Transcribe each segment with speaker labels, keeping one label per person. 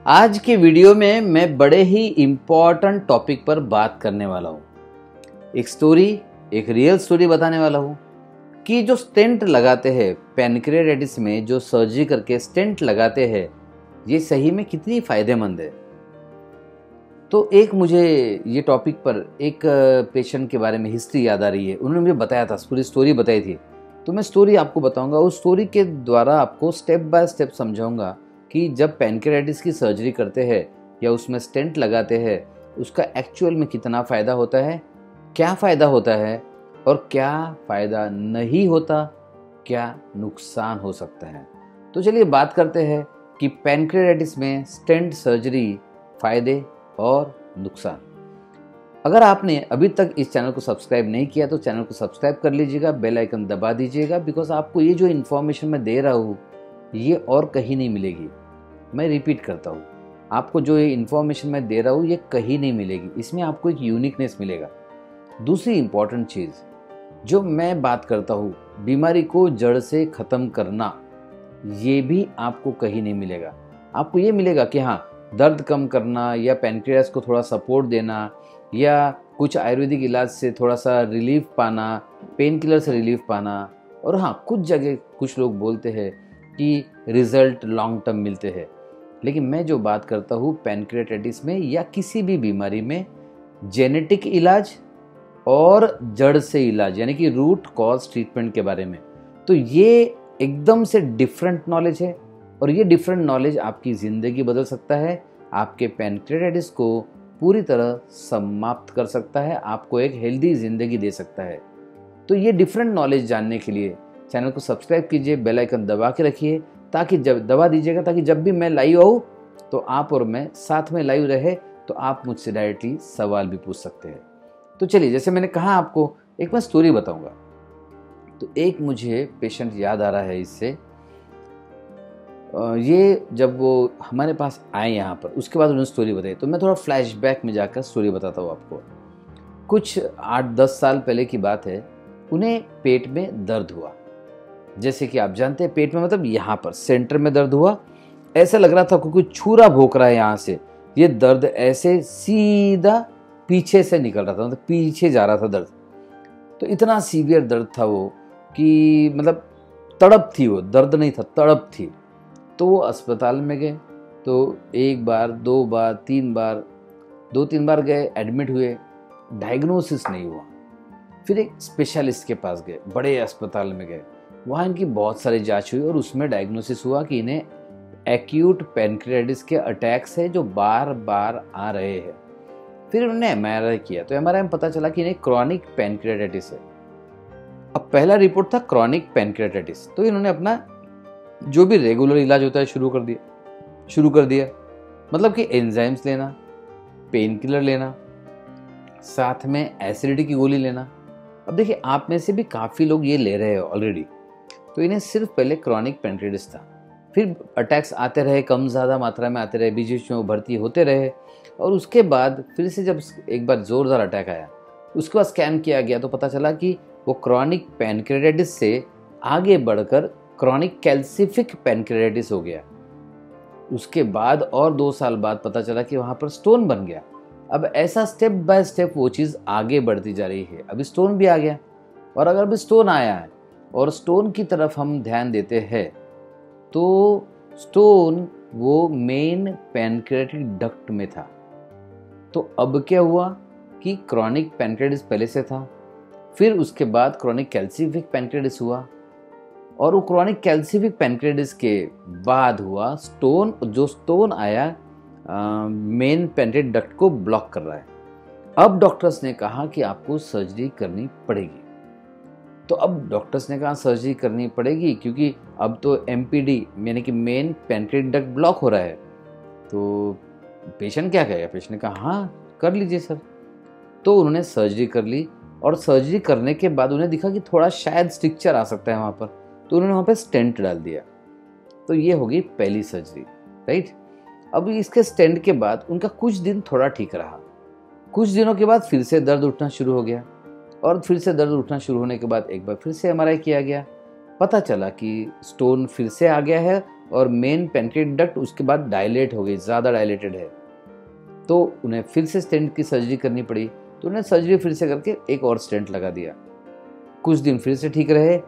Speaker 1: आज के वीडियो में मैं बड़े ही इम्पोर्टेंट टॉपिक पर बात करने वाला हूँ। एक रियल स्टोरी बताने वाला हूँ कि जो स्टेंट लगाते हैं पैनक्रियाटाइटिस में, जो सर्जरी करके स्टेंट लगाते हैं, ये सही में कितनी फ़ायदेमंद है। तो एक मुझे ये टॉपिक पर एक पेशेंट के बारे में हिस्ट्री याद आ रही है। उन्होंने मुझे बताया था, पूरी स्टोरी बताई थी, तो मैं स्टोरी आपको बताऊंगा। उस स्टोरी के द्वारा आपको स्टेप बाय स्टेप समझाऊंगा कि जब पैनक्रियाटाइटिस की सर्जरी करते हैं या उसमें स्टेंट लगाते हैं, उसका एक्चुअल में कितना फ़ायदा होता है, क्या फ़ायदा होता है और क्या फ़ायदा नहीं होता, क्या नुकसान हो सकता है। तो चलिए बात करते हैं कि पैनक्रियाटाइटिस में स्टेंट सर्जरी फ़ायदे और नुकसान। अगर आपने अभी तक इस चैनल को सब्सक्राइब नहीं किया तो चैनल को सब्सक्राइब कर लीजिएगा, बेल आइकन दबा दीजिएगा, बिकॉज आपको ये जो इन्फॉर्मेशन मैं दे रहा हूँ ये और कहीं नहीं मिलेगी। मैं रिपीट करता हूँ, आपको जो ये इन्फॉर्मेशन मैं दे रहा हूँ ये कहीं नहीं मिलेगी। इसमें आपको एक यूनिकनेस मिलेगा। दूसरी इम्पॉर्टेंट चीज़ जो मैं बात करता हूँ, बीमारी को जड़ से ख़त्म करना, ये भी आपको कहीं नहीं मिलेगा। आपको ये मिलेगा कि हाँ, दर्द कम करना या पैनक्रियास को थोड़ा सपोर्ट देना या कुछ आयुर्वेदिक इलाज से थोड़ा सा रिलीफ पाना, पेन किलर से रिलीफ पाना। और हाँ, कुछ जगह कुछ लोग बोलते हैं कि रिजल्ट लॉन्ग टर्म मिलते हैं, लेकिन मैं जो बात करता हूँ पैनक्रियाटाइटिस में या किसी भी बीमारी में जेनेटिक इलाज और जड़ से इलाज, यानी कि रूट कॉज ट्रीटमेंट के बारे में। तो ये एकदम से डिफरेंट नॉलेज है और ये डिफरेंट नॉलेज आपकी ज़िंदगी बदल सकता है, आपके पैनक्रियाटाइटिस को पूरी तरह समाप्त कर सकता है, आपको एक हेल्दी ज़िंदगी दे सकता है। तो ये डिफरेंट नॉलेज जानने के लिए चैनल को सब्सक्राइब कीजिए, बेल आइकन दबा के रखिए, ताकि जब दबा दीजिएगा ताकि जब भी मैं लाइव आऊँ तो आप और मैं साथ में लाइव रहे, तो आप मुझसे डायरेक्टली सवाल भी पूछ सकते हैं। तो चलिए, जैसे मैंने कहा आपको एक मैं स्टोरी बताऊंगा। तो एक मुझे पेशेंट याद आ रहा है इससे। ये जब वो हमारे पास आए यहाँ पर, उसके बाद उन्होंने स्टोरी बताई, तो मैं थोड़ा फ्लैशबैक में जाकर स्टोरी बताता हूँ आपको। कुछ 8-10 साल पहले की बात है। उन्हें पेट में दर्द हुआ। जैसे कि आप जानते हैं, पेट में मतलब यहाँ पर सेंटर में दर्द हुआ। ऐसा लग रहा था कोई छुरा भोंक रहा है यहाँ से। ये दर्द ऐसे सीधा पीछे से निकल रहा था, मतलब पीछे जा रहा था दर्द। तो इतना सीवियर दर्द था वो कि मतलब तड़प थी, वो दर्द नहीं था, तड़प थी। तो वो अस्पताल में गए। तो एक बार, दो बार, तीन बार, 2-3 बार गए, एडमिट हुए, डायग्नोसिस नहीं हुआ। फिर एक स्पेशलिस्ट के पास गए, बड़े अस्पताल में गए, वहाँ इनकी बहुत सारी जांच हुई और उसमें डायग्नोसिस हुआ कि इन्हें एक्यूट पैनक्रियाटाइटिस के अटैक्स है जो बार बार आ रहे हैं। फिर उन्होंने एमआरआई किया, तो एमआरआई में पता चला कि इन्हें क्रॉनिक पैनक्रियाटाइटिस है। अब पहला रिपोर्ट था क्रॉनिक पैनक्रियाटाइटिस, तो इन्होंने अपना जो भी रेगुलर इलाज होता है शुरू कर दिया। मतलब कि एंजाइम्स लेना, पेन किलर लेना, साथ में एसिडिटी की गोली लेना। अब देखिए, आप में से भी काफ़ी लोग ये ले रहे हो ऑलरेडी। तो इन्हें सिर्फ पहले क्रॉनिक पैनक्रियाटाइटिस था, फिर अटैक्स आते रहे, कम ज़्यादा मात्रा में आते रहे, बीच बीच में वो भर्ती होते रहे, और उसके बाद फिर से जब एक बार ज़ोरदार अटैक आया, उसके बाद स्कैन किया गया तो पता चला कि वो क्रॉनिक पैनक्रियाटाइटिस से आगे बढ़कर क्रॉनिक कैल्सिफिक पैनक्रियाटाइटिस हो गया। उसके बाद और 2 साल बाद पता चला कि वहाँ पर स्टोन बन गया। अब ऐसा स्टेप बाय स्टेप वो चीज़ आगे बढ़ती जा रही है। अभी स्टोन भी आ गया, और अगर अभी स्टोन आया है और स्टोन की तरफ हम ध्यान देते हैं, तो स्टोन वो मेन पैनक्रियाटिक डक्ट में था। तो अब क्या हुआ कि क्रॉनिक पैनक्रियाटाइटिस पहले से था, फिर उसके बाद क्रॉनिक कैल्सिफिक पैनक्रियाटाइटिस हुआ, और वो क्रॉनिक कैल्सिफिक पैनक्रियाटाइटिस के बाद हुआ स्टोन। जो स्टोन आया मेन पैनक्रियाटिक डक्ट को ब्लॉक कर रहा है। अब डॉक्टर्स ने कहा कि आपको सर्जरी करनी पड़ेगी। तो अब डॉक्टर्स ने कहा सर्जरी करनी पड़ेगी क्योंकि अब तो एमपीडी यानी कि मेन पैनक्रियाटिक डक्ट ब्लॉक हो रहा है। तो पेशेंट क्या कहेगा? पेशेंट ने कहा हाँ कर लीजिए सर। तो उन्होंने सर्जरी कर ली, और सर्जरी करने के बाद उन्हें दिखा कि थोड़ा शायद स्ट्रक्चर आ सकता है वहाँ पर, तो उन्होंने वहाँ पर स्टेंट डाल दिया। तो ये होगी पहली सर्जरी, राइट। अब इसके स्टेंट के बाद उनका कुछ दिन थोड़ा ठीक रहा। कुछ दिनों के बाद फिर से दर्द उठना शुरू हो गया, और फिर से दर्द उठना शुरू होने के बाद एक बार फिर से एमआरआई किया गया। पता चला कि स्टोन फिर से आ गया है और मेन पैनक्रिएटिक डक्ट उसके बाद डायलेट हो गई, ज़्यादा डायलेटेड है, तो उन्हें फिर से स्टेंट की सर्जरी करनी पड़ी। तो उन्हें सर्जरी फिर से करके एक और स्टेंट लगा दिया। कुछ दिन फिर से ठीक रहे,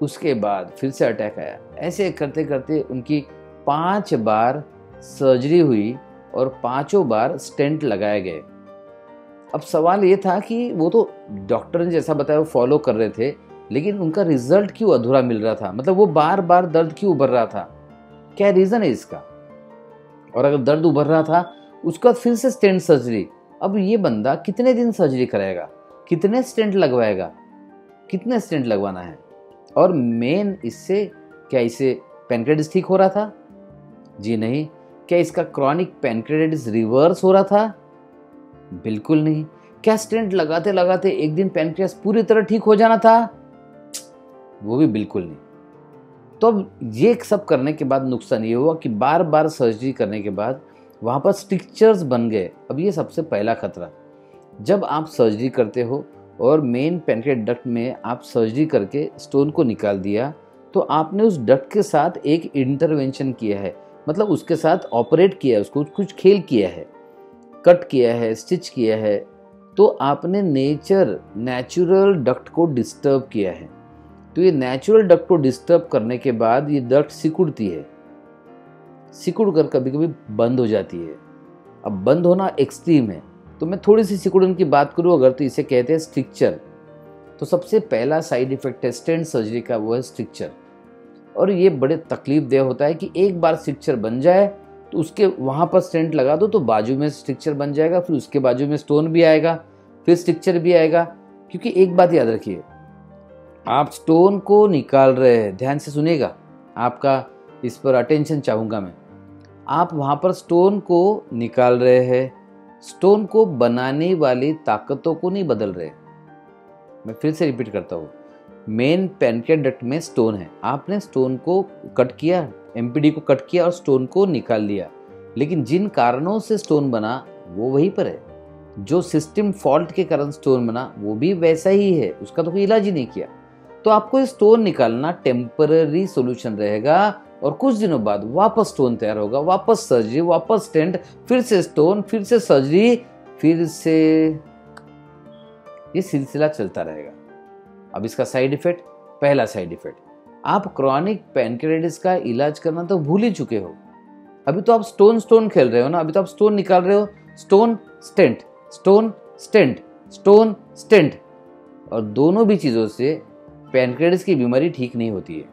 Speaker 1: उसके बाद फिर से अटैक आया। ऐसे करते करते उनकी 5 बार सर्जरी हुई और 5 बार स्टेंट लगाए गए। अब सवाल ये था कि वो तो डॉक्टर ने जैसा बताया वो फॉलो कर रहे थे, लेकिन उनका रिजल्ट क्यों अधूरा मिल रहा था? मतलब वो बार बार दर्द क्यों उभर रहा था? क्या रीज़न है इसका? और अगर दर्द उभर रहा था, उसके बाद फिर से स्टेंट सर्जरी। अब ये बंदा कितने दिन सर्जरी कराएगा, कितने स्टेंट लगवाएगा, कितने स्टेंट लगवाना है? और मेन इससे क्या इसे पैनक्रियाटिस ठीक हो रहा था? जी नहीं। क्या इसका क्रॉनिक पैनक्रियाटिस रिवर्स हो रहा था? बिल्कुल नहीं। क्या स्टेंट लगाते लगाते एक दिन पैनक्रियास पूरी तरह ठीक हो जाना था? वो भी बिल्कुल नहीं। तो अब ये सब करने के बाद नुकसान ये हुआ कि बार बार सर्जरी करने के बाद वहाँ पर स्ट्रिक्चर्स बन गए। अब ये सबसे पहला खतरा, जब आप सर्जरी करते हो और मेन पैनक्रियाटिक डक्ट में आप सर्जरी करके स्टोन को निकाल दिया, तो आपने उस डक्ट के साथ एक इंटरवेंशन किया है, मतलब उसके साथ ऑपरेट किया है, उसको कुछ खेल किया है, कट किया है, स्टिच किया है। तो आपने नेचुरल डक्ट को डिस्टर्ब किया है। तो ये नेचुरल डक्ट को डिस्टर्ब करने के बाद ये डक्ट सिकुड़ती है, सिकुड़ कर कभी कभी बंद हो जाती है। अब बंद होना एक्सट्रीम है, तो मैं थोड़ी सी सिकुड़न की बात करूँ अगर, तो इसे कहते हैं स्ट्रिक्चर। तो सबसे पहला साइड इफेक्ट है स्टेंट सर्जरी का, वो है स्ट्रिक्चर। और ये बड़े तकलीफदेह होता है कि एक बार स्ट्रिक्चर बन जाए तो उसके वहाँ पर स्टेंट लगा दो तो बाजू में स्ट्रिक्चर बन जाएगा, फिर उसके बाजू में स्टोन भी आएगा, फिर स्ट्रिक्चर भी आएगा। क्योंकि एक बात याद रखिए, आप स्टोन को निकाल रहे हैं, ध्यान से सुनिएगा, आपका इस पर अटेंशन चाहूँगा मैं। आप वहाँ पर स्टोन को निकाल रहे हैं, स्टोन को बनाने वाली ताकतों को नहीं बदल रहे। मैं फिर से रिपीट करता हूँ, मेन पैनक्रियाटिक डक्ट में स्टोन है, आपने स्टोन को कट किया, एमपीडी को कट किया और स्टोन को निकाल लिया, लेकिन जिन कारणों से स्टोन बना वो वहीं पर है। जो सिस्टम फॉल्ट के कारण स्टोन बना वो भी वैसा ही है, उसका तो कोई इलाज ही नहीं किया। तो आपको स्टोन निकालना टेम्पररी सोल्यूशन रहेगा और कुछ दिनों बाद वापस स्टोन तैयार होगा, वापस सर्जरी, वापस स्टेंट, फिर से स्टोन, फिर से सर्जरी, फिर से ये सिलसिला चलता रहेगा। अब इसका साइड इफेक्ट, पहला साइड इफेक्ट, आप क्रॉनिक पैनक्रियाटिस का इलाज करना तो भूल ही चुके हो। अभी तो आप स्टोन खेल रहे हो ना, अभी तो आप स्टोन निकाल रहे हो, stone stent, stone stent, stone stent, और दोनों भी चीज़ों से पैनक्रियाटिस की बीमारी ठीक नहीं होती है।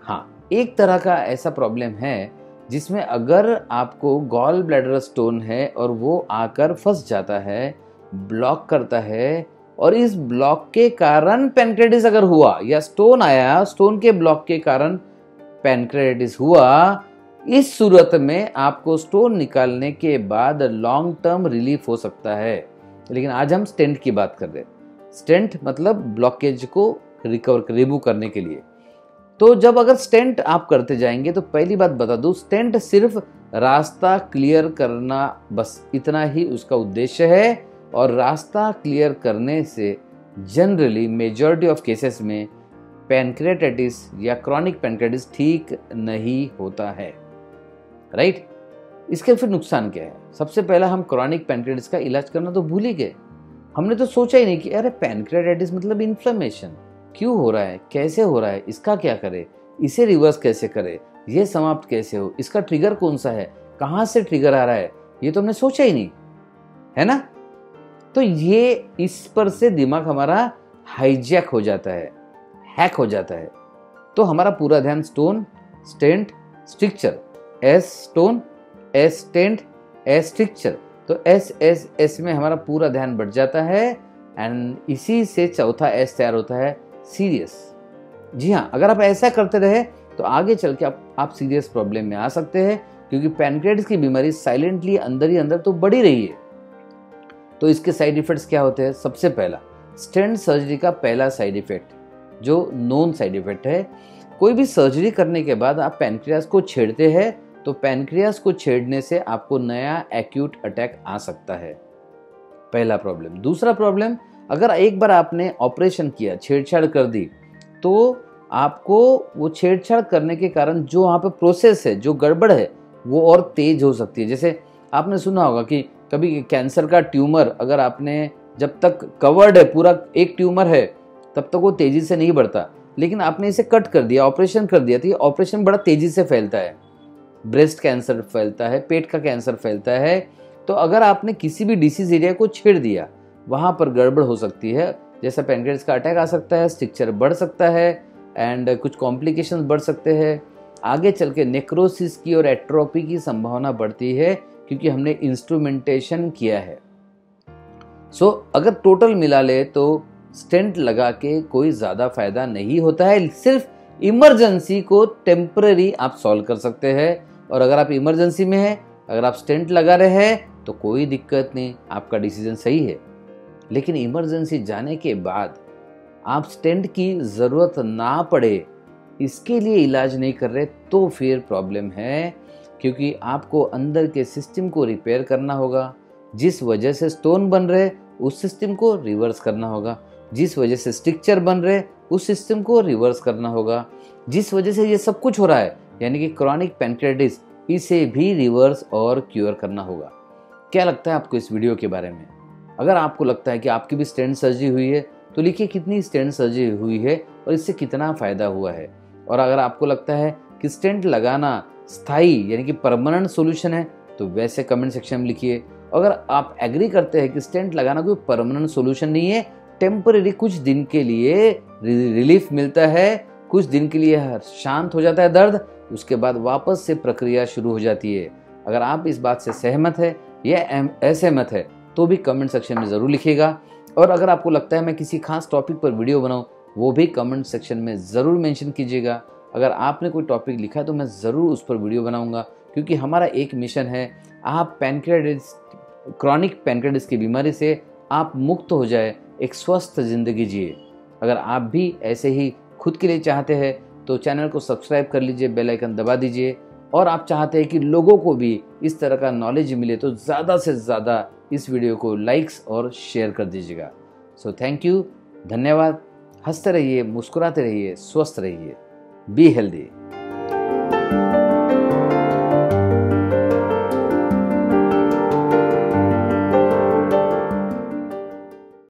Speaker 1: हाँ, एक तरह का ऐसा प्रॉब्लम है जिसमें अगर आपको गॉल ब्लैडर स्टोन है और वो आकर फंस जाता है, ब्लॉक करता है, और इस ब्लॉक के कारण पैनक्रियाटिस अगर हुआ या स्टोन आया, स्टोन के ब्लॉक के कारण पैनक्रियाटिस हुआ, इस सूरत में आपको स्टोन निकालने के बाद लॉन्ग टर्म रिलीफ हो सकता है। लेकिन आज हम स्टेंट की बात कर रहे हैं। स्टेंट मतलब ब्लॉकेज को रिमूव करने के लिए। तो जब अगर स्टेंट आप करते जाएंगे, तो पहली बात बता दूं, स्टेंट सिर्फ रास्ता क्लियर करना, बस इतना ही उसका उद्देश्य है। और रास्ता क्लियर करने से जनरली मेजॉरिटी ऑफ केसेस में पैनक्रियाटाइटिस या क्रॉनिक पैनक्रियाटिस ठीक नहीं होता है, राइट। इसके फिर नुकसान क्या है? सबसे पहला, हम क्रॉनिक पैनक्रियाटिस का इलाज करना तो भूल ही गए। हमने तो सोचा ही नहीं कि अरे पैनक्रियाटाइटिस मतलब इन्फ्लेमेशन, क्यों हो रहा है, कैसे हो रहा है, इसका क्या करे, इसे रिवर्स कैसे करे, ये समाप्त कैसे हो, इसका ट्रिगर कौन सा है, कहाँ से ट्रिगर आ रहा है, ये तो हमने सोचा ही नहीं, है ना। तो ये इस पर से दिमाग हमारा हाईजैक हो जाता है, हैक हो जाता है। तो हमारा पूरा ध्यान stone, stent, stricture, S stone, S stent, S stricture, तो एस में हमारा पूरा ध्यान बढ़ जाता है। एंड इसी से चौथा एस तैयार होता है, सीरियस। जी हाँ, अगर आप ऐसा करते रहे तो आगे चल के आप सीरियस प्रॉब्लम में आ सकते हैं, क्योंकि पैनक्रियाटिस की बीमारी साइलेंटली अंदर ही अंदर तो बढ़ी रही है। तो इसके साइड इफेक्ट्स क्या होते हैं? सबसे पहला, स्टेंट सर्जरी का पहला साइड इफेक्ट जो नोन साइड इफेक्ट है, कोई भी सर्जरी करने के बाद आप पैनक्रियास को छेड़ते हैं तो पैनक्रियास को छेड़ने से आपको नया एक्यूट अटैक आ सकता है, पहला प्रॉब्लम। दूसरा प्रॉब्लम, अगर एक बार आपने ऑपरेशन किया, छेड़छाड़ कर दी, तो आपको वो छेड़छाड़ करने के कारण जो वहाँ पे प्रोसेस है, जो गड़बड़ है, वो और तेज हो सकती है। जैसे आपने सुना होगा कि कभी कैंसर का ट्यूमर अगर आपने जब तक कवर्ड है, पूरा एक ट्यूमर है, तब तक वो तेजी से नहीं बढ़ता, लेकिन आपने इसे कट कर दिया, ऑपरेशन कर दिया, तो ये ऑपरेशन बड़ा तेजी से फैलता है। ब्रेस्ट कैंसर फैलता है, पेट का कैंसर फैलता है। तो अगर आपने किसी भी डिसीज एरिया को छेड़ दिया, वहाँ पर गड़बड़ हो सकती है। जैसे पैनक्रियास का अटैक आ सकता है, स्ट्रक्चर बढ़ सकता है एंड कुछ कॉम्प्लिकेशंस बढ़ सकते हैं। आगे चल के नेक्रोसिस की और एट्रोपी की संभावना बढ़ती है, क्योंकि हमने इंस्ट्रूमेंटेशन किया है। अगर टोटल मिला ले तो स्टेंट लगा के कोई ज़्यादा फायदा नहीं होता है। सिर्फ इमरजेंसी को टेम्पररी आप सॉल्व कर सकते हैं। और अगर आप इमरजेंसी में हैं, अगर आप स्टेंट लगा रहे हैं तो कोई दिक्कत नहीं, आपका डिसीजन सही है। लेकिन इमरजेंसी जाने के बाद आप स्टेंट की ज़रूरत ना पड़े, इसके लिए इलाज नहीं कर रहे, तो फिर प्रॉब्लम है। क्योंकि आपको अंदर के सिस्टम को रिपेयर करना होगा। जिस वजह से स्टोन बन रहे, उस सिस्टम को रिवर्स करना होगा। जिस वजह से स्ट्रक्चर बन रहे, उस सिस्टम को रिवर्स करना होगा। जिस वजह से ये सब कुछ हो रहा है, यानी कि क्रॉनिक पैनक्रियाटिस, इसे भी रिवर्स और क्योर करना होगा। क्या लगता है आपको इस वीडियो के बारे में? अगर आपको लगता है कि आपकी भी स्टेंट सर्जरी हुई है, तो लिखिए कितनी स्टेंट सर्जरी हुई है और इससे कितना फ़ायदा हुआ है। और अगर आपको लगता है कि स्टेंट लगाना स्थायी यानी कि परमानेंट सोल्यूशन है, तो वैसे कमेंट सेक्शन में लिखिए। अगर आप एग्री करते हैं कि स्टेंट लगाना कोई परमानेंट सोल्यूशन नहीं है, टेम्पररी कुछ दिन के लिए रिलीफ मिलता है, कुछ दिन के लिए शांत हो जाता है दर्द, उसके बाद वापस से प्रक्रिया शुरू हो जाती है। अगर आप इस बात से सहमत है या असहमत है, तो भी कमेंट सेक्शन में ज़रूर लिखिएगा। और अगर आपको लगता है मैं किसी खास टॉपिक पर वीडियो बनाऊं, वो भी कमेंट सेक्शन में ज़रूर मेंशन कीजिएगा। अगर आपने कोई टॉपिक लिखा है तो मैं ज़रूर उस पर वीडियो बनाऊंगा, क्योंकि हमारा एक मिशन है, आप पैनक्रियाटिस, क्रॉनिक पैनक्रियाटिस की बीमारी से आप मुक्त हो जाए, एक स्वस्थ ज़िंदगी जिए। अगर आप भी ऐसे ही खुद के लिए चाहते हैं तो चैनल को सब्सक्राइब कर लीजिए, बेल आइकन दबा दीजिए। और आप चाहते हैं कि लोगों को भी इस तरह का नॉलेज मिले, तो ज़्यादा से ज़्यादा इस वीडियो को लाइक्स और शेयर कर दीजिएगा। थैंक यू, धन्यवाद। हंसते रहिए, मुस्कुराते रहिए, स्वस्थ रहिए। Be healthy.